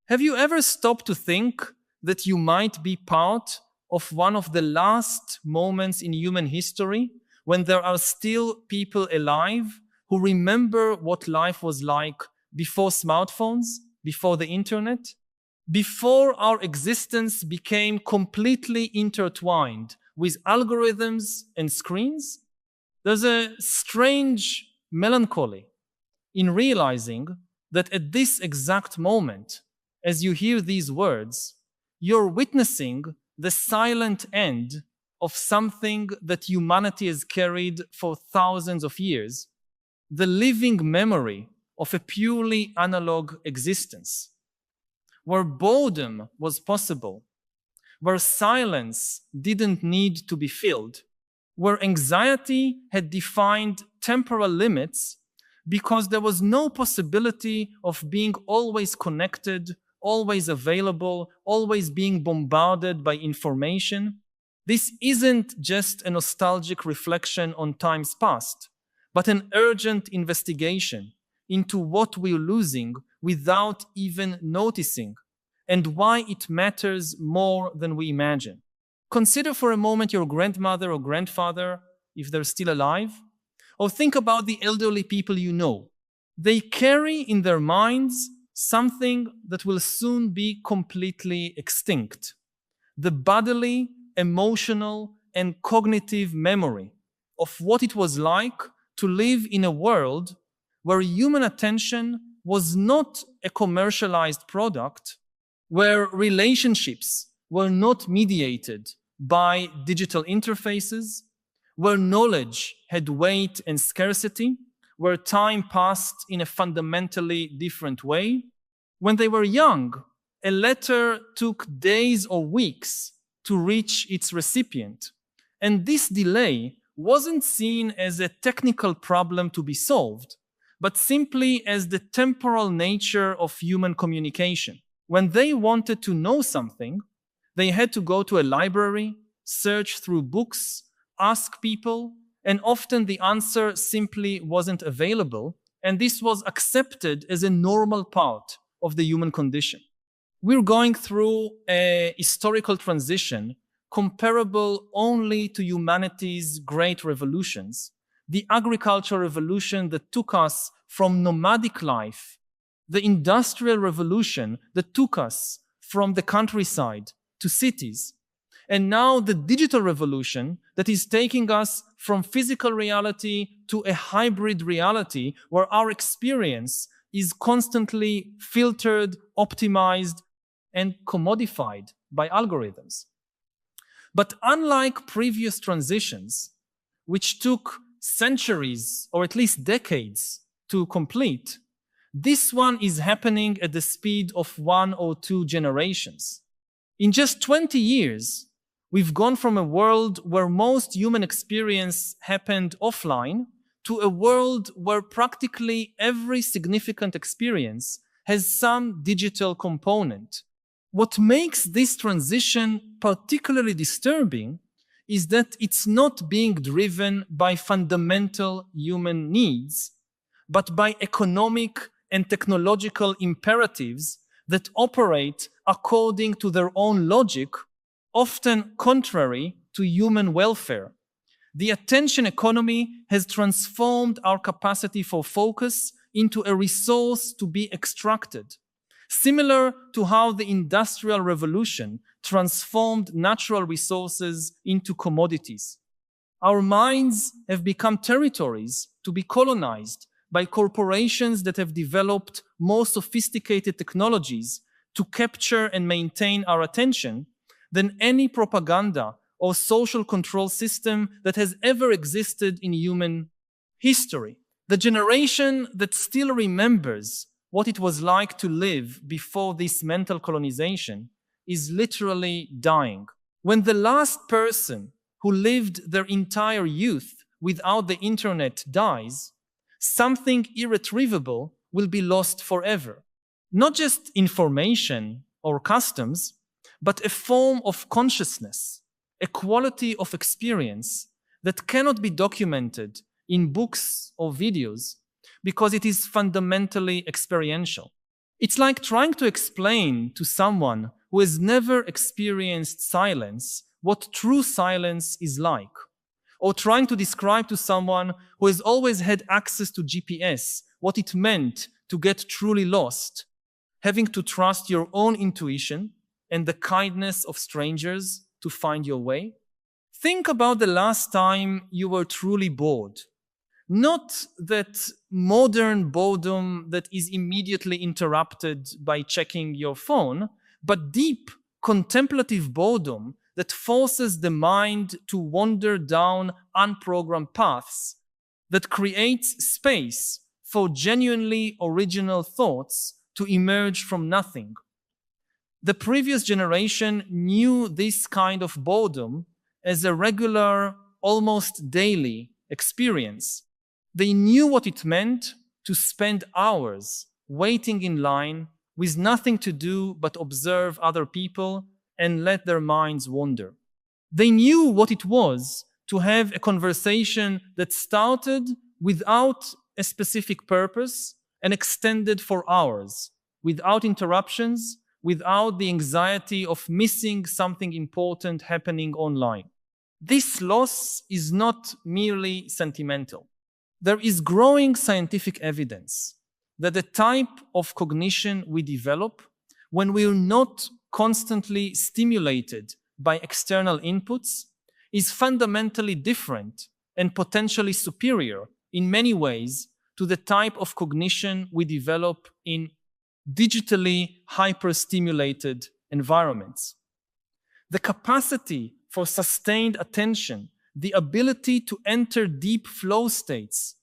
Have you ever stopped to think that you might be part of one of the last moments in human history when there are still people alive who remember what life was like before smartphones, before the internet, before our existence became completely intertwined with algorithms and screens? There's a strange melancholy in realizing that at this exact moment, as you hear these words, you're witnessing the silent end of something that humanity has carried for thousands of years, the living memory of a purely analog existence, where boredom was possible, where silence didn't need to be filled, where anxiety had defined temporal limits because there was no possibility of being always connected, always available, always being bombarded by information. This isn't just a nostalgic reflection on times past, but an urgent investigation into what we're losing without even noticing, and why it matters more than we imagine. Consider for a moment your grandmother or grandfather, if they're still alive, or think about the elderly people you know. They carry in their minds something that will soon be completely extinct: the bodily, emotional, and cognitive memory of what it was like to live in a world where human attention was not a commercialized product, where relationships were not mediated by digital interfaces, where knowledge had weight and scarcity, where time passed in a fundamentally different way. When they were young, a letter took days or weeks to reach its recipient, and this delay wasn't seen as a technical problem to be solved, but simply as the temporal nature of human communication. When they wanted to know something, they had to go to a library, search through books, ask people, and often the answer simply wasn't available, and this was accepted as a normal part of the human condition. We're going through a historical transition comparable only to humanity's great revolutions, the agricultural revolution that took us from nomadic life, the industrial revolution that took us from the countryside to cities, and now the digital revolution that is taking us from physical reality to a hybrid reality where our experience is constantly filtered, optimized, and commodified by algorithms. But unlike previous transitions, which took centuries or at least decades to complete, this one is happening at the speed of 1 or 2 generations. In just 20 years, we've gone from a world where most human experience happened offline to a world where practically every significant experience has some digital component. What makes this transition particularly disturbing is that it's not being driven by fundamental human needs, but by economic and technological imperatives that operate according to their own logic, often contrary to human welfare. The attention economy has transformed our capacity for focus into a resource to be extracted, similar to how the Industrial Revolution transformed natural resources into commodities. Our minds have become territories to be colonized by corporations that have developed more sophisticated technologies to capture and maintain our attention than any propaganda or social control system that has ever existed in human history. The generation that still remembers what it was like to live before this mental colonization is literally dying. When the last person who lived their entire youth without the internet dies, something irretrievable will be lost forever. Not just information or customs, but a form of consciousness, a quality of experience that cannot be documented in books or videos because it is fundamentally experiential. It's like trying to explain to someone who has never experienced silence what true silence is like, or trying to describe to someone who has always had access to GPS what it meant to get truly lost, having to trust your own intuition and the kindness of strangers to find your way. Think about the last time you were truly bored. Not that modern boredom that is immediately interrupted by checking your phone, but deep contemplative boredom that forces the mind to wander down unprogrammed paths, that creates space for genuinely original thoughts to emerge from nothing. The previous generation knew this kind of boredom as a regular, almost daily experience. They knew what it meant to spend hours waiting in line with nothing to do but observe other people and let their minds wander. They knew what it was to have a conversation that started without a specific purpose and extended for hours, without interruptions, without the anxiety of missing something important happening online. This loss is not merely sentimental. There is growing scientific evidence that the type of cognition we develop when we are not constantly stimulated by external inputs is fundamentally different and potentially superior in many ways to the type of cognition we develop in digitally hyper-stimulated environments. The capacity for sustained attention, the ability to enter deep flow states,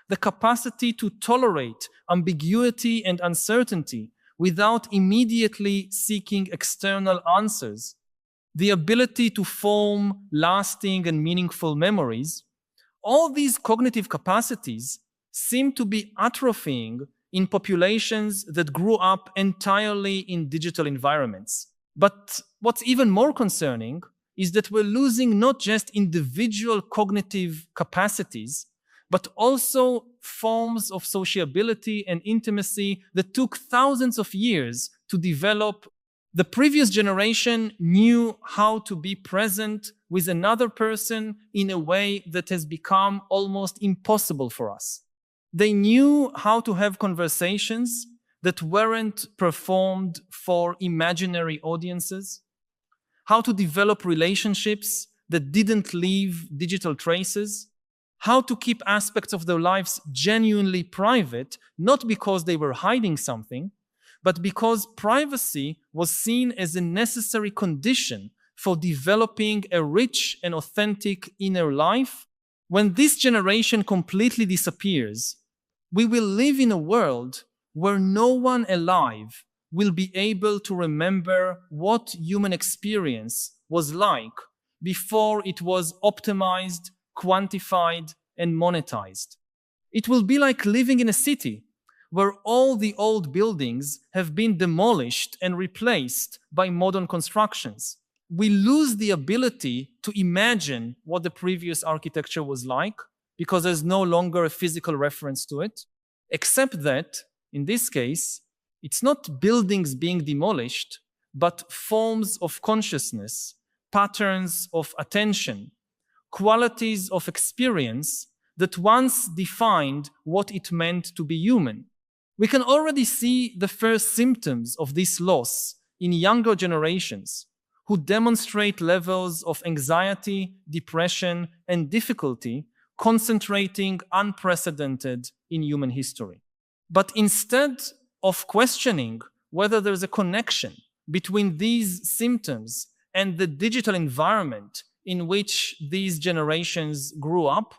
the capacity to tolerate ambiguity and uncertainty without immediately seeking external answers, the ability to form lasting and meaningful memories, all these cognitive capacities seem to be atrophying in populations that grew up entirely in digital environments. But what's even more concerning is that we're losing not just individual cognitive capacities, but also forms of sociability and intimacy that took thousands of years to develop. The previous generation knew how to be present with another person in a way that has become almost impossible for us. They knew how to have conversations that weren't performed for imaginary audiences, how to develop relationships that didn't leave digital traces, how to keep aspects of their lives genuinely private, not because they were hiding something, but because privacy was seen as a necessary condition for developing a rich and authentic inner life. When this generation completely disappears, we will live in a world where no one alive will be able to remember what human experience was like before it was optimized, quantified, and monetized. It will be like living in a city where all the old buildings have been demolished and replaced by modern constructions. We lose the ability to imagine what the previous architecture was like because there's no longer a physical reference to it, except that, in this case, it's not buildings being demolished, but forms of consciousness, patterns of attention, qualities of experience that once defined what it meant to be human. We can already see the first symptoms of this loss in younger generations who demonstrate levels of anxiety, depression, and difficulty concentrating unprecedented in human history. But instead of questioning whether there's a connection between these symptoms and the digital environment in which these generations grew up,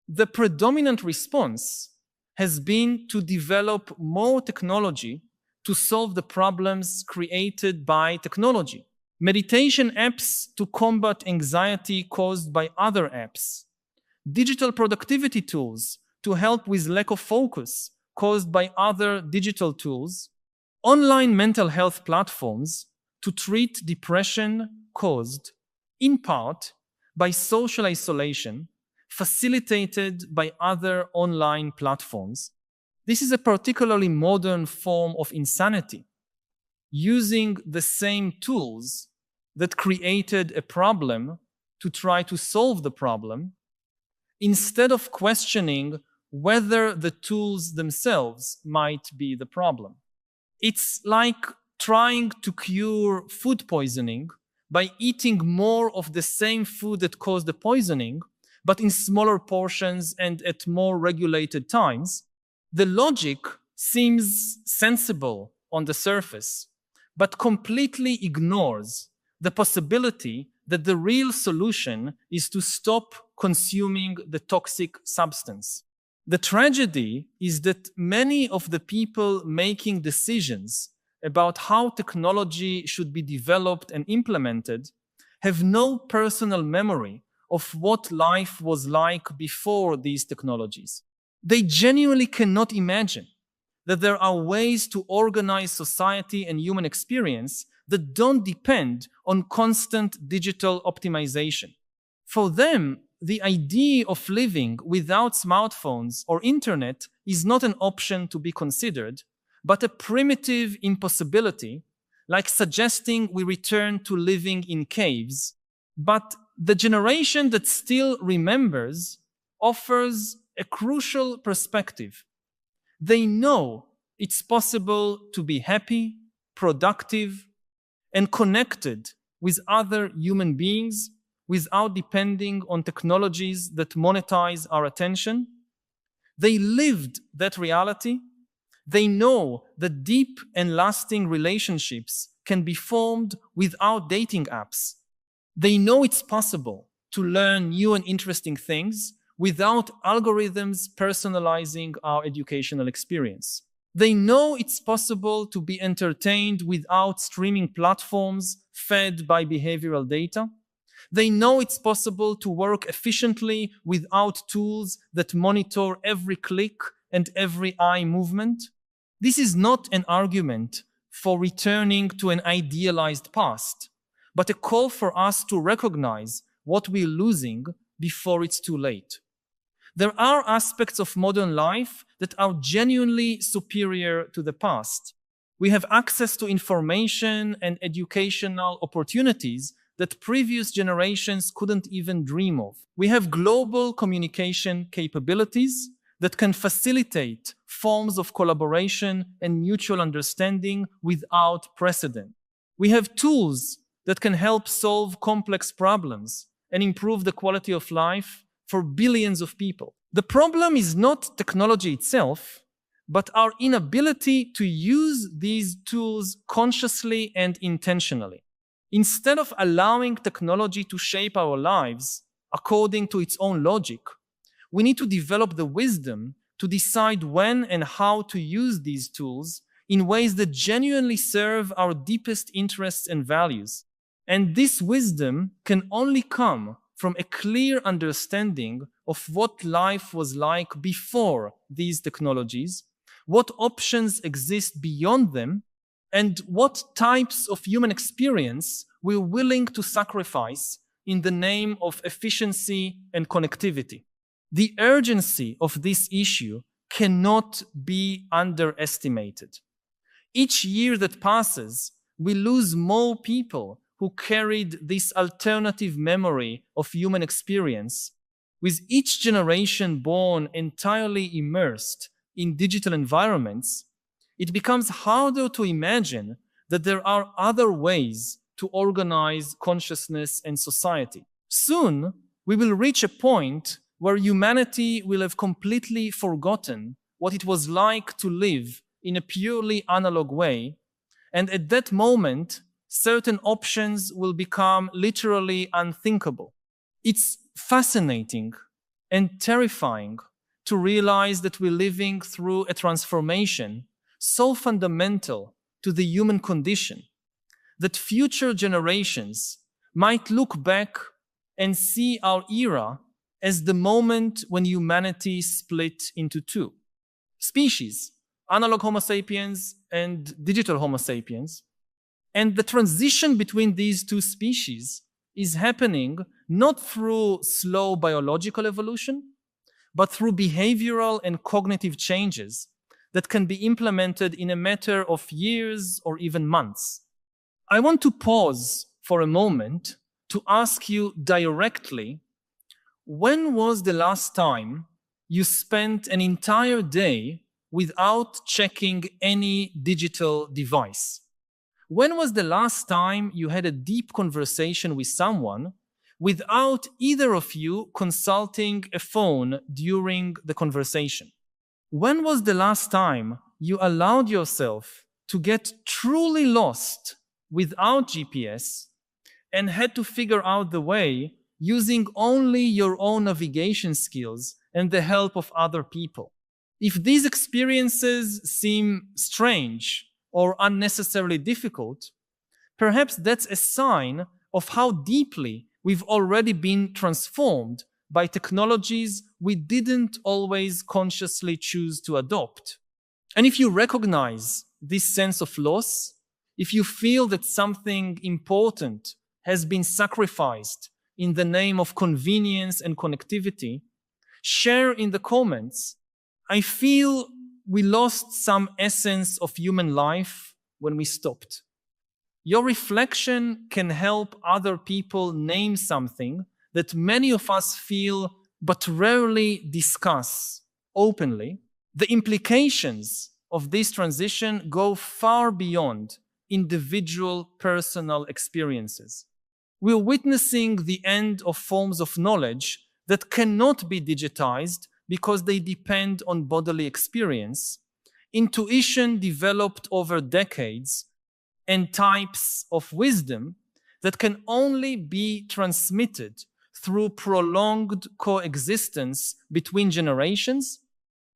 the predominant response has been to develop more technology to solve the problems created by technology. Meditation apps to combat anxiety caused by other apps. Digital productivity tools to help with lack of focus caused by other digital tools. Online mental health platforms to treat depression caused, in part, by social isolation, facilitated by other online platforms. This is a particularly modern form of insanity, using the same tools that created a problem to try to solve the problem, instead of questioning whether the tools themselves might be the problem. It's like trying to cure food poisoning by eating more of the same food that caused the poisoning, but in smaller portions and at more regulated times. The logic seems sensible on the surface, but completely ignores the possibility that the real solution is to stop consuming the toxic substance. The tragedy is that many of the people making decisions about how technology should be developed and implemented have no personal memory of what life was like before these technologies. They genuinely cannot imagine that there are ways to organize society and human experience that don't depend on constant digital optimization. For them, the idea of living without smartphones or internet is not an option to be considered, but a primitive impossibility, like suggesting we return to living in caves. But the generation that still remembers offers a crucial perspective. They know it's possible to be happy, productive, and connected with other human beings without depending on technologies that monetize our attention. They lived that reality. They know that deep and lasting relationships can be formed without dating apps. They know it's possible to learn new and interesting things without algorithms personalizing our educational experience. They know it's possible to be entertained without streaming platforms fed by behavioral data. They know it's possible to work efficiently without tools that monitor every click and every eye movement. This is not an argument for returning to an idealized past, but a call for us to recognize what we're losing before it's too late. There are aspects of modern life that are genuinely superior to the past. We have access to information and educational opportunities that previous generations couldn't even dream of. We have global communication capabilities that can facilitate forms of collaboration and mutual understanding without precedent. We have tools that can help solve complex problems and improve the quality of life for billions of people. The problem is not technology itself, but our inability to use these tools consciously and intentionally. Instead of allowing technology to shape our lives according to its own logic, we need to develop the wisdom to decide when and how to use these tools in ways that genuinely serve our deepest interests and values. And this wisdom can only come from a clear understanding of what life was like before these technologies, what options exist beyond them, and what types of human experience we're willing to sacrifice in the name of efficiency and connectivity. The urgency of this issue cannot be underestimated. Each year that passes, we lose more people who carried this alternative memory of human experience. With each generation born entirely immersed in digital environments, it becomes harder to imagine that there are other ways to organize consciousness and society. Soon, we will reach a point where humanity will have completely forgotten what it was like to live in a purely analog way, and at that moment, certain options will become literally unthinkable. It's fascinating and terrifying to realize that we're living through a transformation so fundamental to the human condition that future generations might look back and see our era as the moment when humanity split into two species, analog Homo sapiens and digital Homo sapiens. And the transition between these two species is happening not through slow biological evolution, but through behavioral and cognitive changes that can be implemented in a matter of years or even months. I want to pause for a moment to ask you directly, when was the last time you spent an entire day without checking any digital device? When was the last time you had a deep conversation with someone without either of you consulting a phone during the conversation? When was the last time you allowed yourself to get truly lost without GPS and had to figure out the way using only your own navigation skills and the help of other people? If these experiences seem strange or unnecessarily difficult, perhaps that's a sign of how deeply we've already been transformed by technologies we didn't always consciously choose to adopt. And if you recognize this sense of loss, if you feel that something important has been sacrificed in the name of convenience and connectivity, share in the comments, I feel we lost some essence of human life when we stopped. Your reflection can help other people name something that many of us feel but rarely discuss openly. The implications of this transition go far beyond individual personal experiences. We're witnessing the end of forms of knowledge that cannot be digitized because they depend on bodily experience, intuition developed over decades, and types of wisdom that can only be transmitted through prolonged coexistence between generations.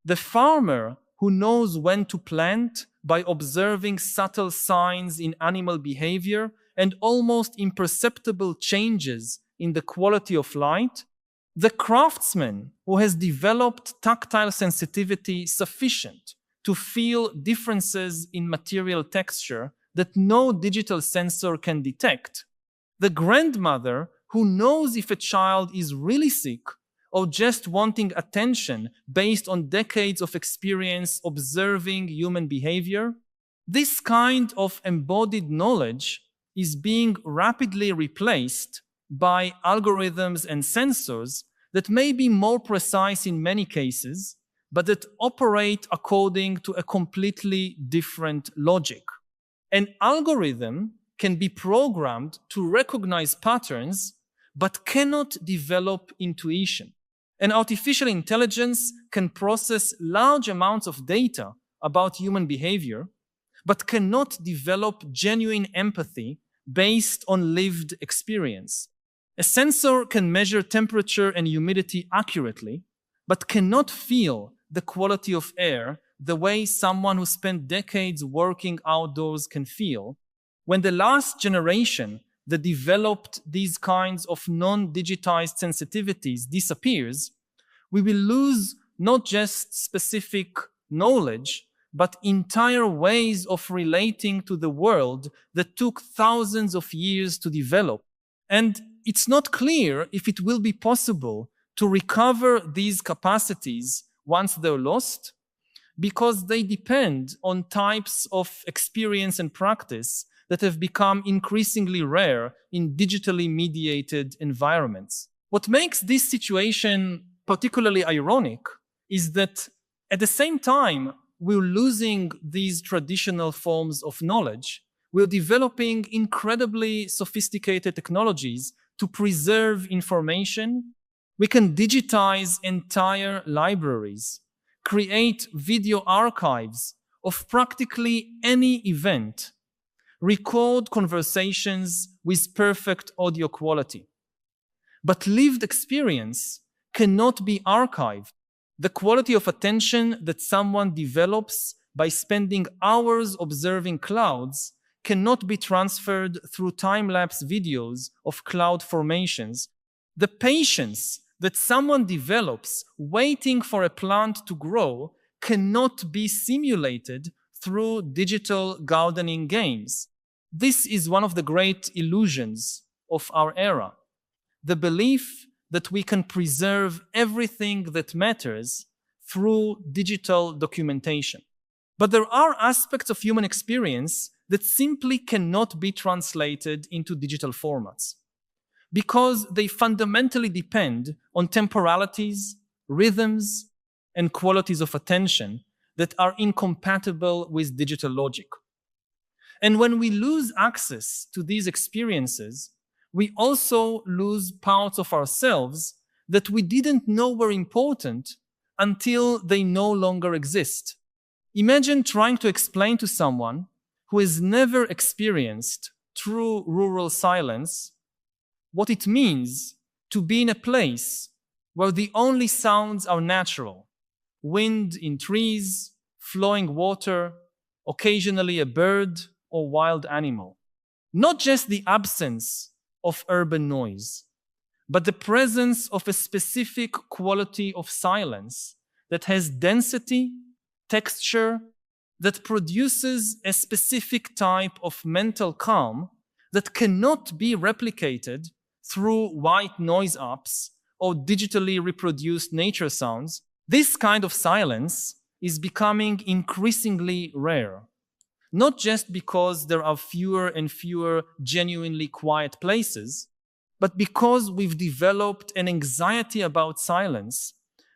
The farmer who knows when to plant by observing subtle signs in animal behavior and almost imperceptible changes in the quality of light, the craftsman who has developed tactile sensitivity sufficient to feel differences in material texture that no digital sensor can detect, the grandmother who knows if a child is really sick or just wanting attention based on decades of experience observing human behavior, this kind of embodied knowledge is being rapidly replaced by algorithms and sensors that may be more precise in many cases, but that operate according to a completely different logic. An algorithm can be programmed to recognize patterns, but cannot develop intuition. An artificial intelligence can process large amounts of data about human behavior, but cannot develop genuine empathy based on lived experience. A sensor can measure temperature and humidity accurately, but cannot feel the quality of air the way someone who spent decades working outdoors can feel. When the last generation that developed these kinds of non-digitized sensitivities disappears, we will lose not just specific knowledge, but entire ways of relating to the world that took thousands of years to develop. And it's not clear if it will be possible to recover these capacities once they're lost, because they depend on types of experience and practice that have become increasingly rare in digitally mediated environments. What makes this situation particularly ironic is that at the same time we're losing these traditional forms of knowledge, we're developing incredibly sophisticated technologies to preserve information. We can digitize entire libraries, create video archives of practically any event, record conversations with perfect audio quality. But lived experience cannot be archived. The quality of attention that someone develops by spending hours observing clouds cannot be transferred through time-lapse videos of cloud formations. The patience that someone develops waiting for a plant to grow cannot be simulated through digital gardening games. This is one of the great illusions of our era. The belief that we can preserve everything that matters through digital documentation. But there are aspects of human experience that simply cannot be translated into digital formats because they fundamentally depend on temporalities, rhythms, and qualities of attention that are incompatible with digital logic. And when we lose access to these experiences, we also lose parts of ourselves that we didn't know were important until they no longer exist. Imagine trying to explain to someone who has never experienced true rural silence what it means to be in a place where the only sounds are natural: wind in trees, flowing water, occasionally a bird or wild animal. Not just the absence of urban noise, but the presence of a specific quality of silence that has density, texture, that produces a specific type of mental calm that cannot be replicated through white noise apps or digitally reproduced nature sounds. This kind of silence is becoming increasingly rare, not just because there are fewer and fewer genuinely quiet places, but because we've developed an anxiety about silence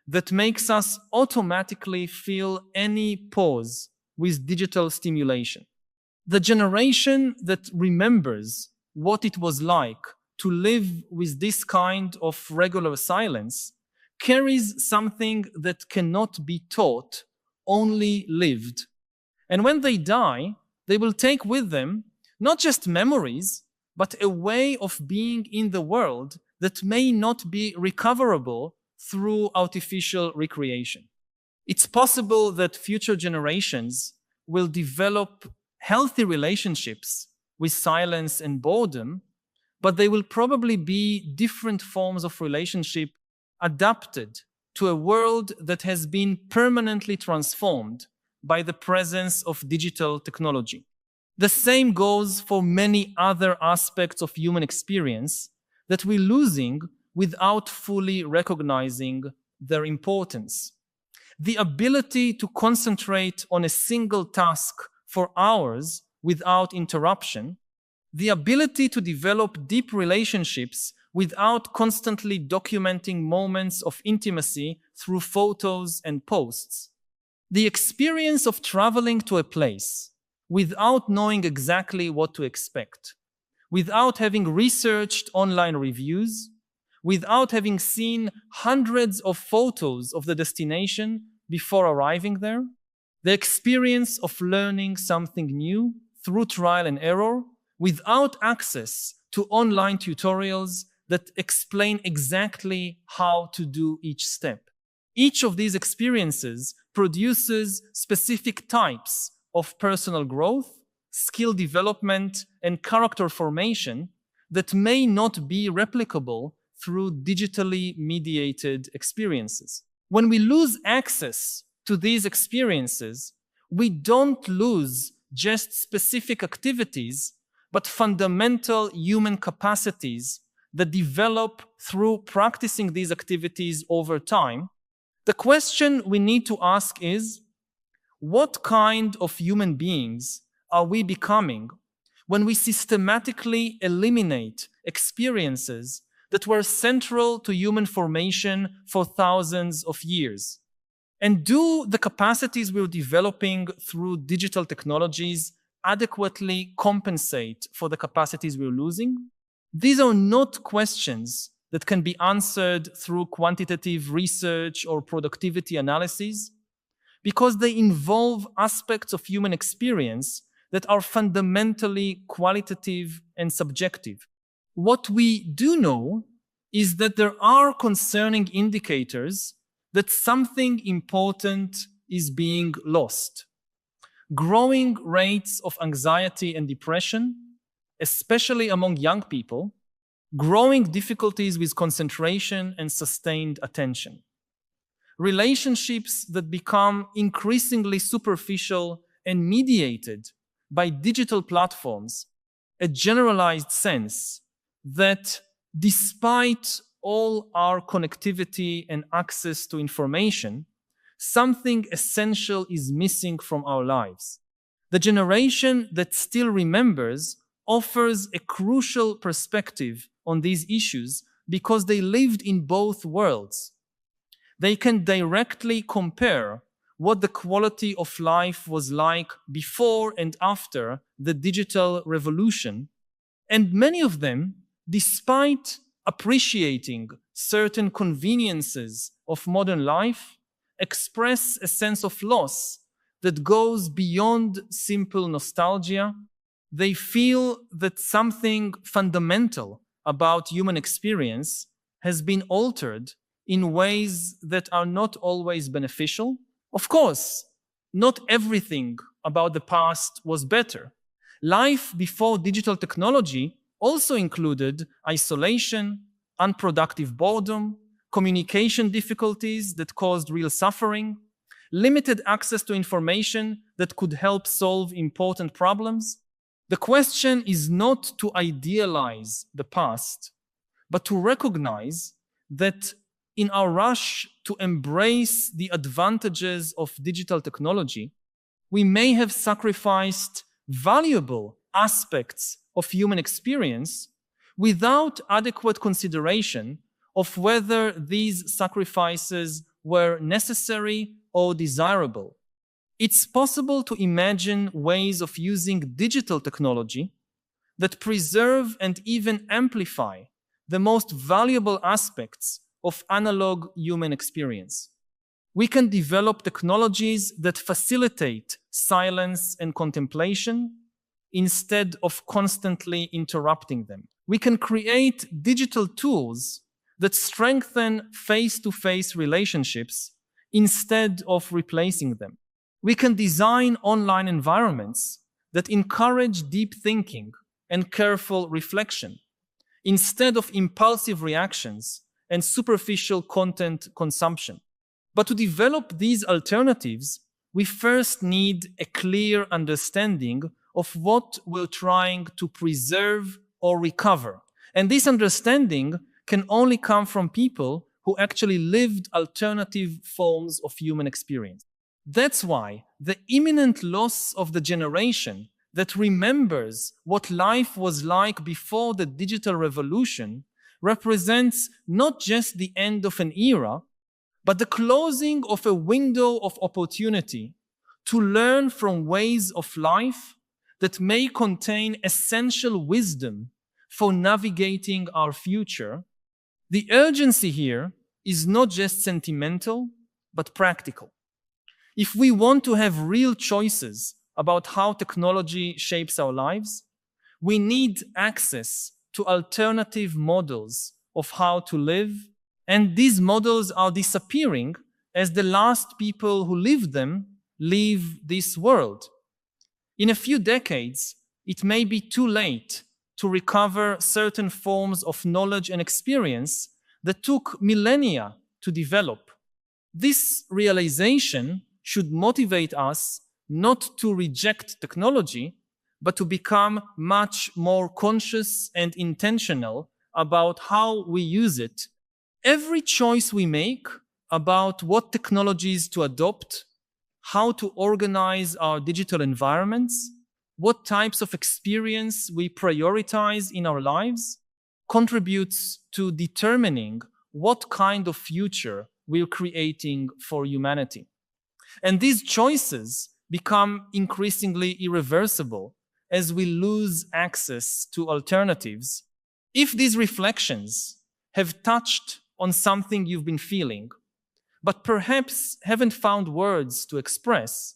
that makes us automatically feel any pause with digital stimulation. The generation that remembers what it was like to live with this kind of regular silence carries something that cannot be taught, only lived. And when they die, they will take with them not just memories, but a way of being in the world that may not be recoverable through artificial recreation. It's possible that future generations will develop healthy relationships with silence and boredom, but they will probably be different forms of relationship adapted to a world that has been permanently transformed by the presence of digital technology. The same goes for many other aspects of human experience that we're losing without fully recognizing their importance. The ability to concentrate on a single task for hours without interruption, the ability to develop deep relationships without constantly documenting moments of intimacy through photos and posts, the experience of traveling to a place without knowing exactly what to expect, without having researched online reviews, without having seen hundreds of photos of the destination before arriving there, the experience of learning something new through trial and error without access to online tutorials that explain exactly how to do each step. Each of these experiences produces specific types of personal growth, skill development, and character formation that may not be replicable through digitally mediated experiences. When we lose access to these experiences, we don't lose just specific activities, but fundamental human capacities that develop through practicing these activities over time. The question we need to ask is, what kind of human beings are we becoming when we systematically eliminate experiences that were central to human formation for thousands of years? And do the capacities we're developing through digital technologies adequately compensate for the capacities we're losing? These are not questions that can be answered through quantitative research or productivity analyses, because they involve aspects of human experience that are fundamentally qualitative and subjective. What we do know is that there are concerning indicators that something important is being lost. Growing rates of anxiety and depression, especially among young people, growing difficulties with concentration and sustained attention. Relationships that become increasingly superficial and mediated by digital platforms, a generalized sense that despite all our connectivity and access to information, something essential is missing from our lives. The generation that still remembers offers a crucial perspective on these issues because they lived in both worlds. They can directly compare what the quality of life was like before and after the digital revolution, and many of them, despite appreciating certain conveniences of modern life, express a sense of loss that goes beyond simple nostalgia. They feel that something fundamental about human experience has been altered in ways that are not always beneficial. Of course, not everything about the past was better. Life before digital technology also included isolation, unproductive boredom, communication difficulties that caused real suffering, limited access to information that could help solve important problems. The question is not to idealize the past, but to recognize that in our rush to embrace the advantages of digital technology, we may have sacrificed valuable aspects of human experience without adequate consideration of whether these sacrifices were necessary or desirable. It's possible to imagine ways of using digital technology that preserve and even amplify the most valuable aspects of analog human experience. We can develop technologies that facilitate silence and contemplation instead of constantly interrupting them. We can create digital tools that strengthen face-to-face relationships instead of replacing them. We can design online environments that encourage deep thinking and careful reflection instead of impulsive reactions and superficial content consumption. But to develop these alternatives, we first need a clear understanding of what we're trying to preserve or recover. And this understanding can only come from people who actually lived alternative forms of human experience. That's why the imminent loss of the generation that remembers what life was like before the digital revolution represents not just the end of an era, but the closing of a window of opportunity to learn from ways of life that may contain essential wisdom for navigating our future. The urgency here is not just sentimental, but practical. If we want to have real choices about how technology shapes our lives, we need access to alternative models of how to live, and these models are disappearing as the last people who lived them leave this world. In a few decades, it may be too late to recover certain forms of knowledge and experience that took millennia to develop. This realization should motivate us not to reject technology, but to become much more conscious and intentional about how we use it. Every choice we make about what technologies to adopt, how to organize our digital environments, what types of experience we prioritize in our lives, contributes to determining what kind of future we're creating for humanity. And these choices become increasingly irreversible as we lose access to alternatives. If these reflections have touched on something you've been feeling, but perhaps haven't found words to express,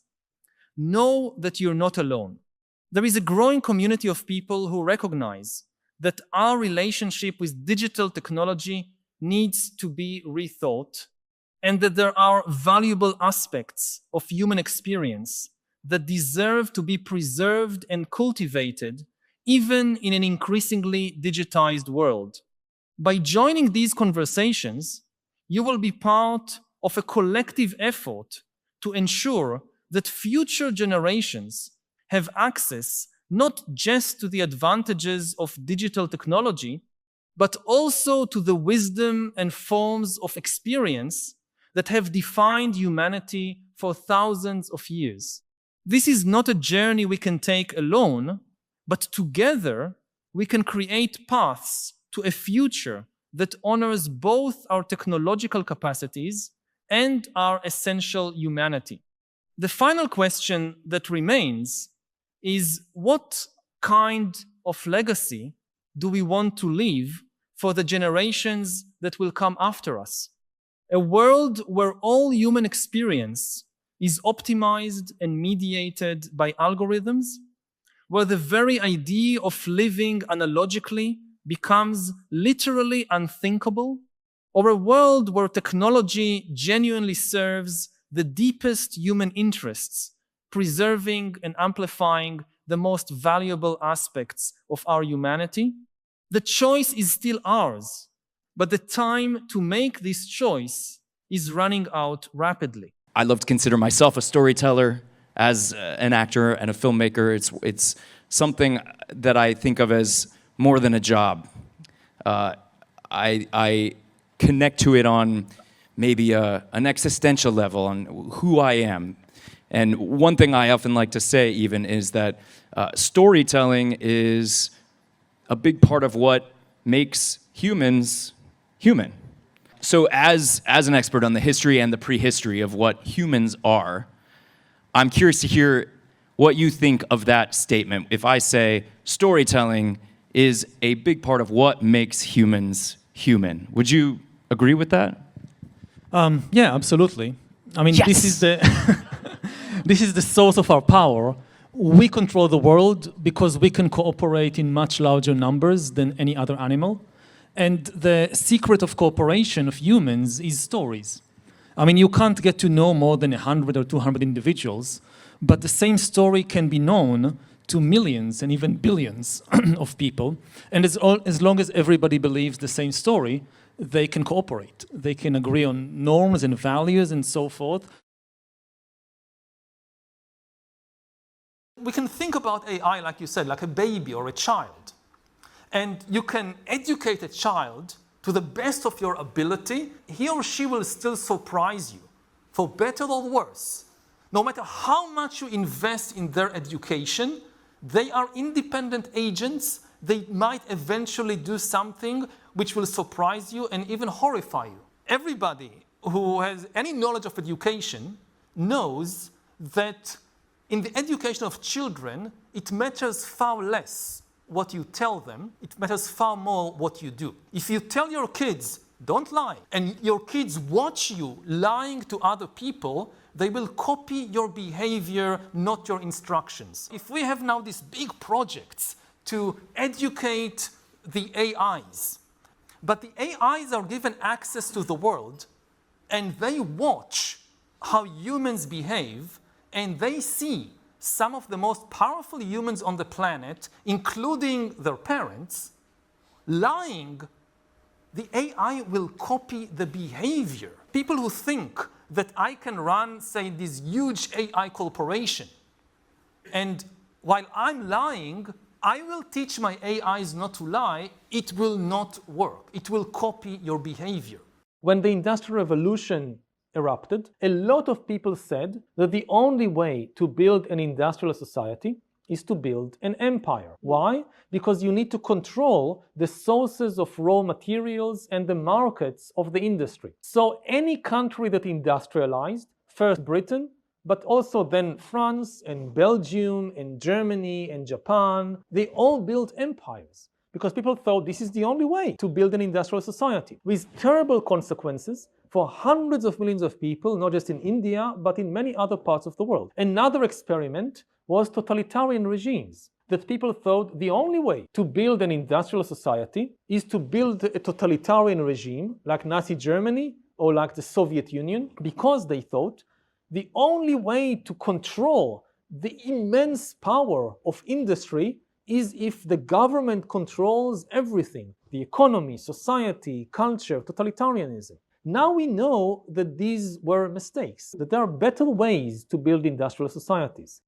know that you're not alone. There is a growing community of people who recognize that our relationship with digital technology needs to be rethought, and that there are valuable aspects of human experience that deserve to be preserved and cultivated even in an increasingly digitized world. By joining these conversations, you will be part of a collective effort to ensure that future generations have access not just to the advantages of digital technology, but also to the wisdom and forms of experience that have defined humanity for thousands of years. This is not a journey we can take alone, but together we can create paths to a future that honors both our technological capacities and our essential humanity. The final question that remains is, what kind of legacy do we want to leave for the generations that will come after us? A world where all human experience is optimized and mediated by algorithms, where the very idea of living analogically becomes literally unthinkable, or a world where technology genuinely serves the deepest human interests, preserving and amplifying the most valuable aspects of our humanity? The choice is still ours, but the time to make this choice is running out rapidly. I love to consider myself a storyteller. As an actor and a filmmaker, it's something that I think of as more than a job. I connect to it on maybe an existential level, on who I am. And one thing I often like to say even is that storytelling is a big part of what makes humans human. So as an expert on the history and the prehistory of what humans are, I'm curious to hear what you think of that statement. If I say storytelling is a big part of what makes humans human, would you agree with that? Yeah, absolutely. I mean, Yes! This is the this is the source of our power. We control the world because we can cooperate in much larger numbers than any other animal. And the secret of cooperation of humans is stories. I mean, you can't get to know more than 100 or 200 individuals, but the same story can be known to millions and even billions of people. And as long as everybody believes the same story, they can cooperate. They can agree on norms and values and so forth. We can think about AI, like you said, like a baby or a child. And you can educate a child to the best of your ability. He or she will still surprise you, for better or worse. No matter how much you invest in their education, they are independent agents. They might eventually do something which will surprise you and even horrify you. Everybody who has any knowledge of education knows that in the education of children, it matters far less what you tell them, it matters far more what you do. If you tell your kids, don't lie, and your kids watch you lying to other people, they will copy your behavior, not your instructions. If we have now these big projects to educate the AIs, but the AIs are given access to the world, and they watch how humans behave, and they see some of the most powerful humans on the planet, including their parents, lying, the AI will copy the behavior. People who think that I can run, say, this huge AI corporation, and while I'm lying, I will teach my AIs not to lie, it will not work. It will copy your behavior. When the Industrial Revolution erupted, a lot of people said that the only way to build an industrial society is to build an empire. Why? Because you need to control the sources of raw materials and the markets of the industry. So any country that industrialized, first Britain, but also then France and Belgium and Germany and Japan, they all built empires because people thought this is the only way to build an industrial society, with terrible consequences for hundreds of millions of people, not just in India, but in many other parts of the world. Another experiment was totalitarian regimes, that people thought the only way to build an industrial society is to build a totalitarian regime like Nazi Germany or like the Soviet Union, because they thought the only way to control the immense power of industry is if the government controls everything, the economy, society, culture, totalitarianism. Now we know that these were mistakes, that there are better ways to build industrial societies.